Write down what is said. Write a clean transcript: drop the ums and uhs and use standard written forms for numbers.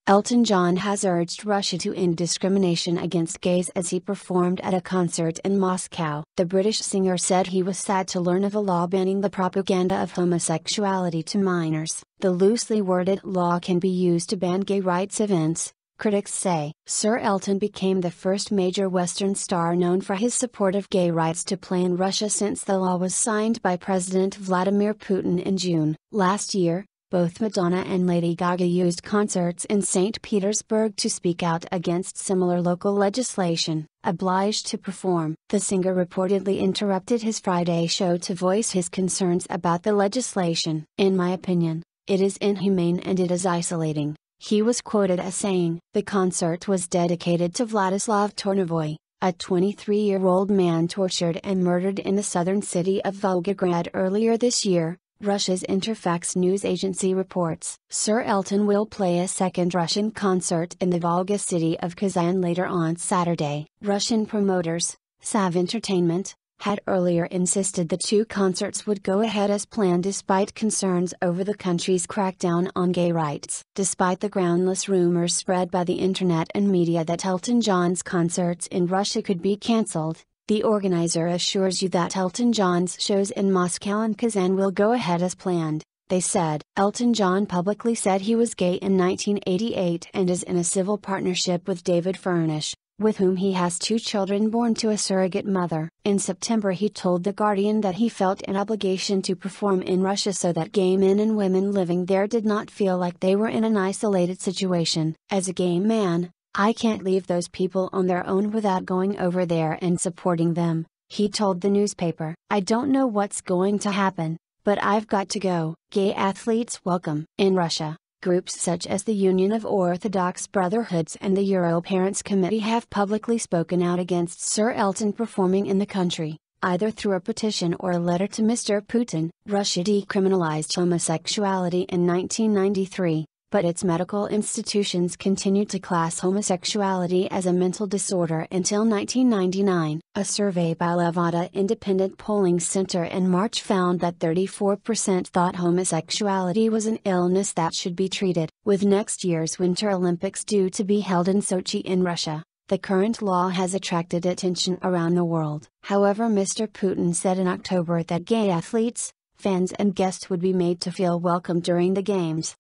Elton John has urged Russia to end discrimination against gays as he performed at a concert in Moscow. The British singer said he was sad to learn of a law banning the propaganda of homosexuality to minors. The loosely worded law can be used to ban gay rights events, critics say. Sir Elton became the first major Western star known for his support of gay rights to play in Russia since the law was signed by President Vladimir Putin in June. Last year, both Madonna and Lady Gaga used concerts in Saint Petersburg to speak out against similar local legislation. Obliged to perform, the singer reportedly interrupted his Friday show to voice his concerns about the legislation. "In my opinion, it is inhumane and it is isolating," he was quoted as saying. The concert was dedicated to Vladislav Tornovoi, a 23-year-old man tortured and murdered in the southern city of Volgograd earlier this year, Russia's Interfax news agency reports. Sir Elton will play a second Russian concert in the Volga city of Kazan later on Saturday. Russian promoters, Sav Entertainment, had earlier insisted the two concerts would go ahead as planned despite concerns over the country's crackdown on gay rights. Despite the groundless rumors spread by the internet and media that Elton John's concerts in Russia could be cancelled, the organizer assures you that Elton John's shows in Moscow and Kazan will go ahead as planned, they said. Elton John publicly said he was gay in 1988 and is in a civil partnership with David Furnish, with whom he has 2 children born to a surrogate mother. In September he told The Guardian that he felt an obligation to perform in Russia so that gay men and women living there did not feel like they were in an isolated situation. "As a gay man, I can't leave those people on their own without going over there and supporting them," he told the newspaper. "I don't know what's going to happen, but I've got to go." Gay athletes welcome. In Russia, groups such as the Union of Orthodox Brotherhoods and the Euro Parents Committee have publicly spoken out against Sir Elton performing in the country, either through a petition or a letter to Mr. Putin. Russia decriminalized homosexuality in 1993. But its medical institutions continued to class homosexuality as a mental disorder until 1999. A survey by Levada Independent Polling Center in March found that 34% thought homosexuality was an illness that should be treated. With next year's Winter Olympics due to be held in Sochi in Russia, the current law has attracted attention around the world. However, Mr. Putin said in October that gay athletes, fans and guests would be made to feel welcome during the Games.